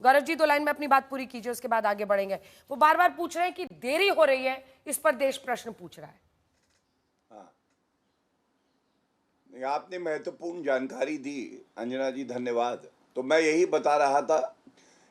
Gaurav ji 2 line में अपनी बात पूरी कीजिए, उसके बाद आगे बढ़ेंगे। वो बार बार पूछ रहे हैं कि देरी हो रही है, इस पर देश प्रश्न पूछ रहा है। हाँ, आपने महत्वपूर्ण जानकारी दी अंजना जी, धन्यवाद। तो मैं यही बता रहा था,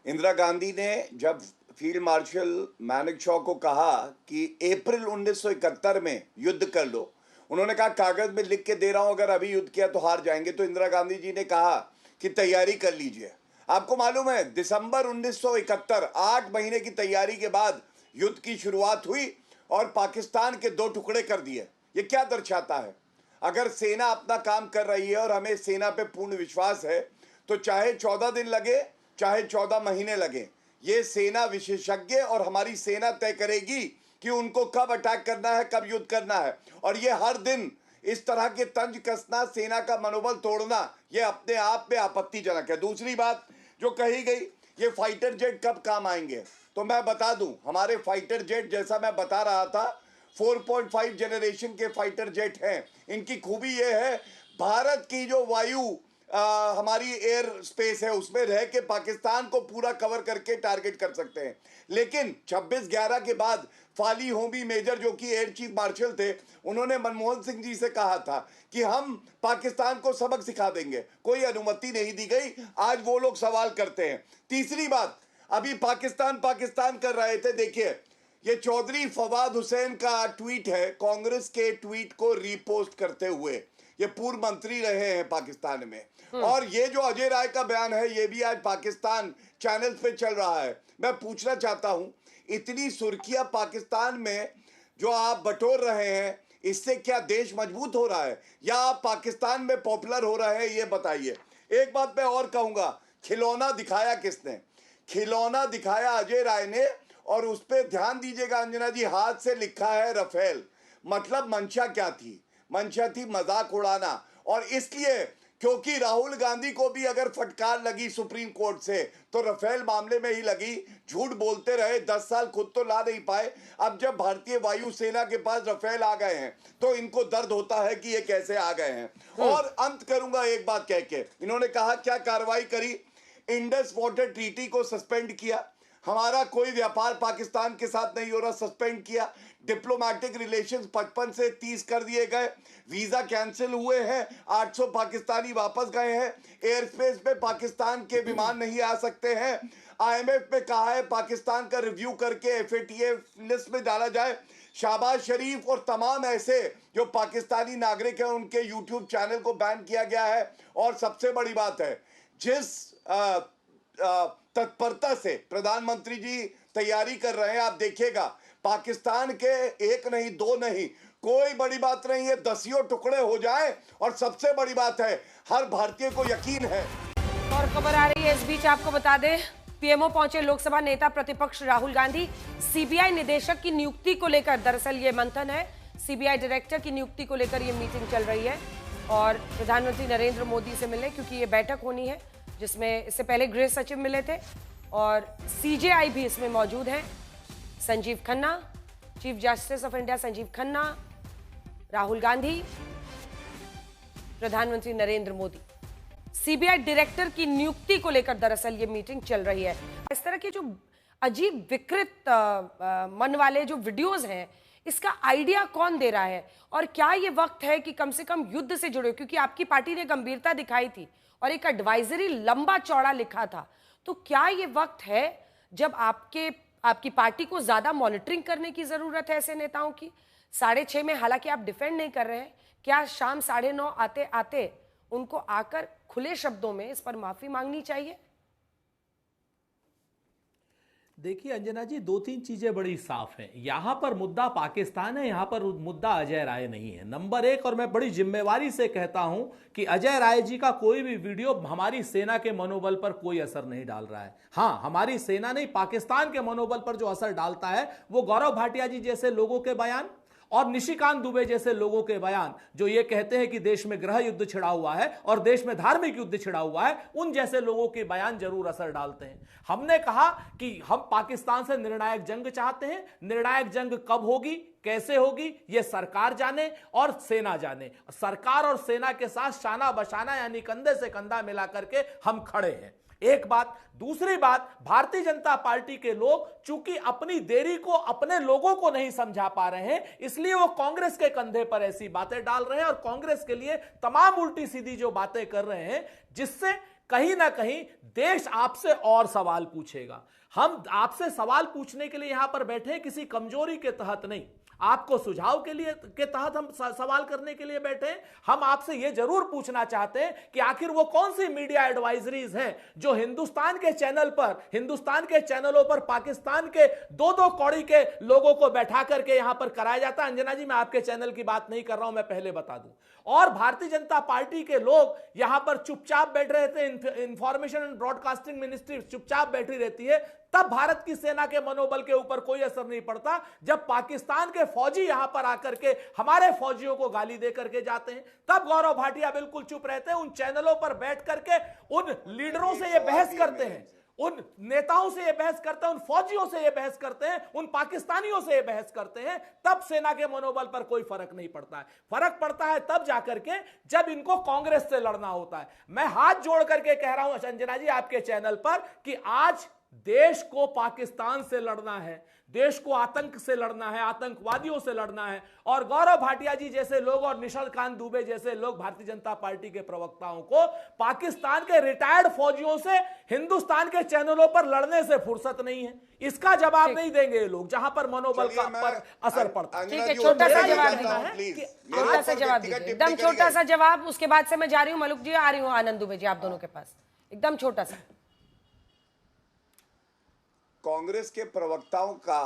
इंदिरा गांधी ने जब फील्ड मार्शल मानेकशॉ को कहा कि अप्रैल 1971 में युद्ध कर लो, उन्होंने कहा कागज में लिख के दे रहा हूं, अगर अभी युद्ध किया तो हार जाएंगे। तो इंदिरा गांधी जी ने कहा कि तैयारी कर लीजिए। आपको मालूम है दिसंबर 1971, 8 महीने की तैयारी के बाद युद्ध की शुरुआत हुई और पाकिस्तान के 2 टुकड़े कर दिए। ये क्या दर्शाता है? अगर सेना अपना काम कर रही है और हमें सेना पे पूर्ण विश्वास है, तो चाहे 14 दिन लगे, चाहे 14 महीने लगे, ये सेना विशेषज्ञ और हमारी सेना तय करेगी कि उनको कब अटैक करना है, कब युद्ध करना है। और ये हर दिन इस तरह के तंज कसना, सेना का मनोबल तोड़ना, ये अपने आप में आपत्तिजनक है। दूसरी बात जो कही गई, ये फाइटर जेट कब काम आएंगे, तो मैं बता दूं, हमारे फाइटर जेट, जैसा मैं बता रहा था, 4.5 जनरेशन के फाइटर जेट हैं। इनकी खूबी ये है, भारत की जो वायु हमारी एयर स्पेस है उसमें रह के पाकिस्तान को पूरा कवर करके टारगेट कर सकते हैं। लेकिन 26/11 के बाद फाली होमी मेजर, जो कि एयर चीफ मार्शल थे, उन्होंने मनमोहन सिंह जी से कहा था कि हम पाकिस्तान को सबक सिखा देंगे। कोई अनुमति नहीं दी गई। आज वो लोग सवाल करते हैं। तीसरी बात, अभी पाकिस्तान पाकिस्तान कर रहे थे, देखिए ये चौधरी फवाद हुसैन का ट्वीट है, कांग्रेस के ट्वीट को रीपोस्ट करते हुए। ये पूर्व मंत्री रहे हैं पाकिस्तान में। और ये जो अजय राय का बयान है, ये भी आज पाकिस्तान चैनल्स पे चल रहा है। मैं पूछना चाहता हूं, इतनी सुर्खियां पाकिस्तान में जो आप बटोर रहे हैं, इससे क्या देश मजबूत हो रहा है या आप पाकिस्तान में पॉपुलर हो रहे हैं, ये बताइए। एक बात मैं और कहूंगा, खिलौना दिखाया किसने? खिलौना दिखाया अजय राय ने। और उस पर ध्यान दीजिएगा अंजना जी, हाथ से लिखा है रफेल। मतलब मंशा क्या थी? मंशा थी मजाक उड़ाना। और इसलिए क्योंकि राहुल गांधी को भी अगर फटकार लगी सुप्रीम कोर्ट से, तो रफेल मामले में ही लगी। झूठ बोलते रहे 10 साल, खुद तो ला नहीं पाए। अब जब भारतीय वायुसेना के पास रफेल आ गए हैं, तो इनको दर्द होता है कि ये कैसे आ गए हैं। और अंत करूंगा एक बात कह के, इन्होंने कहा क्या कार्रवाई करी? इंडस वाटर ट्रीटी को सस्पेंड किया। हमारा कोई व्यापार पाकिस्तान के साथ नहीं हो रहा, सस्पेंड किया। डिप्लोमेटिक रिलेशंस 55 से 30 कर दिए गए। वीजा कैंसिल हुए हैं, 800 पाकिस्तानी वापस गए हैं। एयर स्पेस पे पाकिस्तान के विमान नहीं आ सकते हैं। आईएमएफ में कहा है पाकिस्तान का रिव्यू करके एफएटीए लिस्ट में डाला जाए। शहबाज शरीफ और तमाम ऐसे जो पाकिस्तानी नागरिक हैं, उनके यूट्यूब चैनल को बैन किया गया है। और सबसे बड़ी बात है, जिस तत्परता से प्रधानमंत्री जी तैयारी कर रहे हैं, आप देखिएगा पाकिस्तान के एक नहीं, 2 नहीं, कोई बड़ी बात नहीं है, 10 टुकड़े हो जाए। और सबसे बड़ी बात है, हर भारतीय को यकीन है। और खबर आ रही है इस बीच, आपको बता दें, पीएमओ पहुंचे लोकसभा नेता प्रतिपक्ष राहुल गांधी। सीबीआई निदेशक की नियुक्ति को लेकर दरअसल ये मंथन है। सीबीआई डायरेक्टर की नियुक्ति को लेकर ये मीटिंग चल रही है और प्रधानमंत्री नरेंद्र मोदी से मिले, क्योंकि ये बैठक होनी है जिसमें इससे पहले गृह सचिव मिले थे और सीजेआई भी इसमें मौजूद हैं। Sanjeev Khanna, chief justice of India Sanjeev Khanna, Rahul Gandhi, प्रधानमंत्री नरेंद्र मोदी। सीबीआई डायरेक्टर की नियुक्ति को लेकर दरअसल ये मीटिंग चल रही है। इस तरह के जो अजीब विकृत मन वाले जो वीडियोस हैं, इसका आइडिया कौन दे रहा है? और क्या ये वक्त है कि कम से कम युद्ध से जुड़े, क्योंकि आपकी पार्टी ने गंभीरता दिखाई थी और एक एडवाइजरी लंबा चौड़ा लिखा था, तो क्या ये वक्त है जब आपकी पार्टी को ज्यादा मॉनिटरिंग करने की जरूरत है ऐसे नेताओं की? 6:30 में हालांकि आप डिफेंड नहीं कर रहे हैं, क्या शाम 9:30 आते आते उनको आकर खुले शब्दों में इस पर माफी मांगनी चाहिए? देखिए अंजना जी, 2-3 चीजें बड़ी साफ हैं। यहां पर मुद्दा पाकिस्तान है, यहां पर मुद्दा अजय राय नहीं है, नंबर 1। और मैं बड़ी जिम्मेवारी से कहता हूं कि अजय राय जी का कोई भी वीडियो हमारी सेना के मनोबल पर कोई असर नहीं डाल रहा है। हां, हमारी सेना नहीं, पाकिस्तान के मनोबल पर जो असर डालता है वो गौरव भाटिया जी जैसे लोगों के बयान और निशिकांत दुबे जैसे लोगों के बयान, जो ये कहते हैं कि देश में गृह युद्ध छिड़ा हुआ है और देश में धार्मिक युद्ध छिड़ा हुआ है, उन जैसे लोगों के बयान जरूर असर डालते हैं। हमने कहा कि हम पाकिस्तान से निर्णायक जंग चाहते हैं। निर्णायक जंग कब होगी, कैसे होगी, यह सरकार जाने और सेना जाने। सरकार और सेना के साथ शाना बशाना यानी कंधे से कंधा मिला करके हम खड़े हैं। एक बात। दूसरी बात, भारतीय जनता पार्टी के लोग चूंकि अपनी देरी को अपने लोगों को नहीं समझा पा रहे हैं, इसलिए वो कांग्रेस के कंधे पर ऐसी बातें डाल रहे हैं और कांग्रेस के लिए तमाम उल्टी सीधी जो बातें कर रहे हैं, जिससे कहीं ना कहीं देश आपसे और सवाल पूछेगा। हम आपसे सवाल पूछने के लिए यहां पर बैठे हैं, किसी कमजोरी के तहत नहीं, आपको सुझाव के तहत हम सवाल करने के लिए बैठे हैं। हम आपसे यह जरूर पूछना चाहते हैं कि आखिर वो कौन सी मीडिया एडवाइजरीज हैं जो हिंदुस्तान के चैनलों पर पाकिस्तान के दो दो कौड़ी के लोगों को बैठा करके यहां पर कराया जाता है। अंजना जी, मैं आपके चैनल की बात नहीं कर रहा हूं, मैं पहले बता दूं। और भारतीय जनता पार्टी के लोग यहां पर चुपचाप बैठ रहे थे, इंफॉर्मेशन एंड ब्रॉडकास्टिंग मिनिस्ट्री चुपचाप बैठी रहती है, तब भारत की सेना के मनोबल के ऊपर कोई असर नहीं पड़ता। जब पाकिस्तान के फौजी यहां पर आकर के हमारे फौजियों को गाली दे करके जाते हैं, तब गौरव भाटिया बिल्कुल चुप रहते हैं। उन चैनलों पर बैठ करके उन लीडरों से ये बहस करते हैं, उन नेताओं से ये बहस करते हैं, उन फौजियों से ये बहस करते हैं, उन पाकिस्तानियों से ये बहस करते हैं, तब सेना के मनोबल पर कोई फर्क नहीं पड़ता है। फर्क पड़ता है तब जाकर के जब इनको कांग्रेस से लड़ना होता है। मैं हाथ जोड़ करके कह रहा हूं अंजना जी आपके चैनल पर कि आज देश को पाकिस्तान से लड़ना है, देश को आतंक से लड़ना है, आतंकवादियों से लड़ना है। और गौरव भाटिया जी जैसे लोग और निशिकांत दुबे जैसे लोग भारतीय जनता पार्टी के प्रवक्ताओं को पाकिस्तान के रिटायर्ड फौजियों से हिंदुस्तान के चैनलों पर लड़ने से फुर्सत नहीं है। इसका जवाब नहीं देंगे ये लोग, जहां पर मनोबल का पर असर पड़ता है। ठीक है, छोटा सा जवाब दीजिए, छोटा सा जवाब दीजिए, एकदम छोटा सा जवाब। उसके बाद से मैं जा रही हूँ मलुक जी, आ रही हूँ आनंद दुबे जी, आप दोनों के पास एकदम छोटा सा। कांग्रेस के प्रवक्ताओं का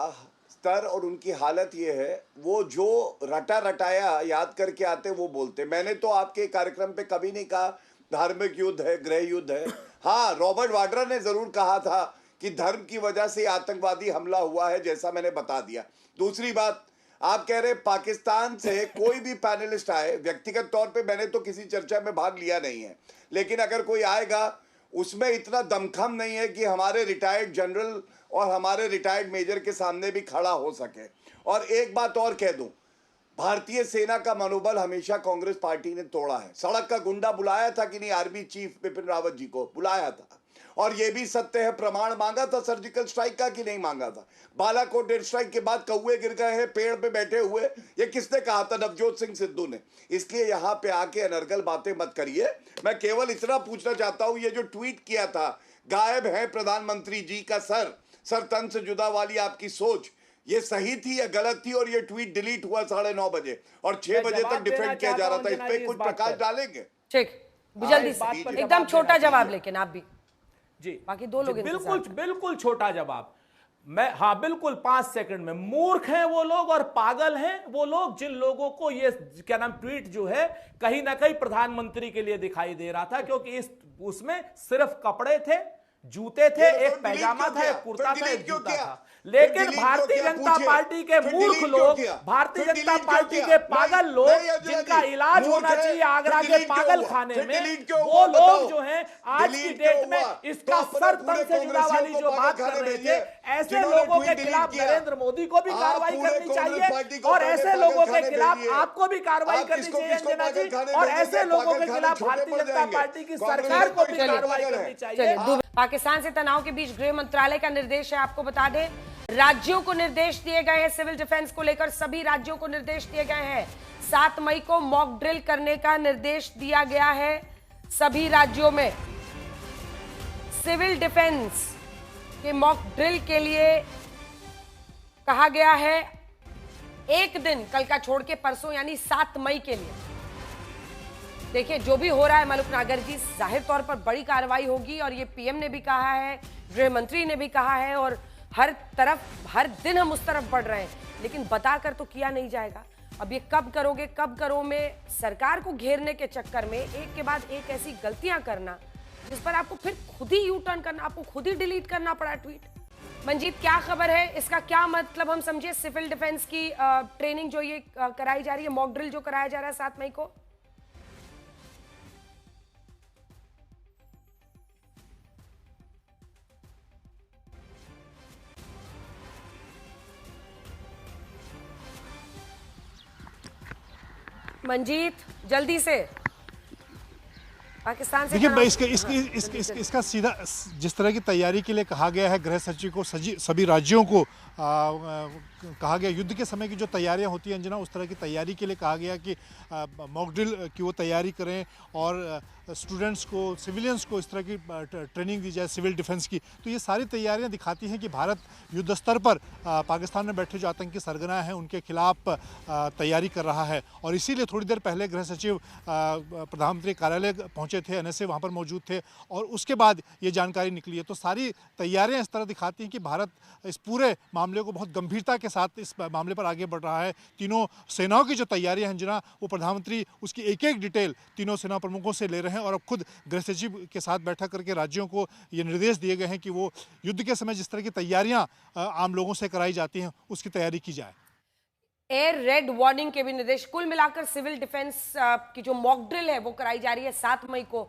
स्तर और उनकी हालत ये है, वो जो रटा रटाया याद करके आते वो बोलते। मैंने तो आपके कार्यक्रम पे कभी नहीं कहा धार्मिक युद्ध है, गृह युद्ध है। हाँ, रॉबर्ट वाड्रा ने जरूर कहा था कि धर्म की वजह से आतंकवादी हमला हुआ है, जैसा मैंने बता दिया। दूसरी बात, आप कह रहे पाकिस्तान से कोई भी पैनलिस्ट आए, व्यक्तिगत तौर पे मैंने तो किसी चर्चा में भाग लिया नहीं है, लेकिन अगर कोई आएगा उसमें इतना दमखम नहीं है कि हमारे रिटायर्ड जनरल और हमारे रिटायर्ड मेजर के सामने भी खड़ा हो सके। और एक बात और कह दूं, भारतीय सेना का मनोबल हमेशा कांग्रेस पार्टी ने तोड़ा है। सड़क का गुंडा बुलाया था कि नहीं, आर्मी चीफ बिपिन रावत जी को बुलाया था, और यह भी सत्य है प्रमाण मांगा था सर्जिकल स्ट्राइक का कि नहीं मांगा था। बालाकोट एयर स्ट्राइक के बाद कौवे गिर गए हैं पेड़ पे बैठे हुए, ये किसने कहा था? नवजोत सिंह सिद्धू ने। इसलिए यहां पे आके अनर्गल बातें मत करिए। मैं केवल इतना पूछना चाहता हूं, ये जो ट्वीट किया था गायब है प्रधानमंत्री जी का सर तन से जुदा वाली आपकी सोच, ये सही थी या गलत थी? और ये ट्वीट डिलीट हुआ 9:30 बजे और 6 बजे तक डिफेंड किया जा रहा था, इस पे कुछ प्रकाश डालेंगे? ठीक, जल्दी से एकदम छोटा जवाब, लेकिन आप भी जी, बाकी दो लोग बिल्कुल छोटा जवाब। हाँ बिल्कुल 5 सेकंड में। मूर्ख हैं वो लोग और पागल हैं वो लोग जिन लोगों को ये क्या नाम ट्वीट जो है कहीं ना कहीं प्रधानमंत्री के लिए दिखाई दे रहा था, क्योंकि उसमें सिर्फ कपड़े थे, जूते थे, एक पैजामा था, एक कुर्ता था, एक जूता था। लेकिन भारतीय जनता पार्टी के मूर्ख लोग, भारतीय जनता पार्टी के पागल लोग जिनका इलाज होना चाहिए आगरा के पागल खाने में, वो लोग जो हैं आज की डेट में इसका सर तन से जुड़ा वाली जो बात कर रहे थे, ऐसे लोगों के खिलाफ नरेंद्र मोदी को भी कार्रवाई करनी चाहिए और ऐसे लोगों के खिलाफ आपको भी कार्रवाई करनी चाहिए अंजना जी, और ऐसे लोगों के खिलाफ भारतीय जनता पार्टी की सरकार को भी कार्रवाई करनी चाहिए। पाकिस्तान से तनाव के बीच गृह मंत्रालय का निर्देश है, आपको बता दें राज्यों को निर्देश दिए गए हैं, सिविल डिफेंस को लेकर सभी राज्यों को निर्देश दिए गए हैं। 7 मई को मॉक ड्रिल करने का निर्देश दिया गया है सभी राज्यों में। सिविल डिफेंस के मॉक ड्रिल के लिए कहा गया है एक दिन, कल का छोड़ के परसों यानी 7 मई के लिए। देखिए जो भी हो रहा है मलुक नागर जी, जाहिर तौर पर बड़ी कार्रवाई होगी और ये पीएम ने भी कहा है, गृह मंत्री ने भी कहा है, और हर तरफ हर दिन हम उस तरफ बढ़ रहे हैं, लेकिन बताकर तो किया नहीं जाएगा। अब ये कब करोगे कब करो में सरकार को घेरने के चक्कर में एक के बाद एक ऐसी गलतियां करना जिस पर आपको फिर खुद ही यू टर्न करना, आपको खुद ही डिलीट करना पड़ा ट्वीट। मंजीत क्या खबर है, इसका क्या मतलब हम समझे? सिविल डिफेंस की ट्रेनिंग जो ये कराई जा रही है, मॉक ड्रिल जो कराया जा रहा है 7 मई को, मंजीत जल्दी से। पाकिस्तान से देखिए तनाव इसका सीधा जिस तरह की तैयारी के लिए कहा गया है गृह सचिव को सभी राज्यों को कहा गया युद्ध के समय की जो तैयारियां होती हैं अंजना, उस तरह की तैयारी के लिए कहा गया कि मॉक ड्रिल की वो तैयारी करें और स्टूडेंट्स को, सिविलियंस को इस तरह की ट्रेनिंग दी जाए सिविल डिफेंस की। तो ये सारी तैयारियां दिखाती हैं कि भारत युद्ध स्तर पर पाकिस्तान में बैठे जो आतंकी सरगना हैं उनके खिलाफ तैयारी कर रहा है। और इसीलिए थोड़ी देर पहले गृह सचिव प्रधानमंत्री कार्यालय पहुंचे थे, एनएसए वहां पर मौजूद थे और उसके बाद ये जानकारी निकली है। तो सारी तैयारियां इस तरह दिखाती हैं कि भारत इस पूरे मामले को बहुत गंभीरता के साथ इस मामले पर आगे बढ़ रहा है। तीनों सेनाओं की जो तैयारियां हैं जना, वो प्रधानमंत्री उसकी एक एक डिटेल तीनों सेना प्रमुखों से ले रहे हैं और अब खुद गृह सचिव के साथ बैठक करके राज्यों को ये निर्देश दिए गए हैं कि वो युद्ध के समय जिस तरह की तैयारियां आम लोगों से कराई जाती हैं उसकी तैयारी की जाए। एयर रेड वार्निंग के भी निर्देश। कुल मिलाकर सिविल डिफेंस की जो मॉक ड्रिल है वो कराई जा रही है 7 मई को।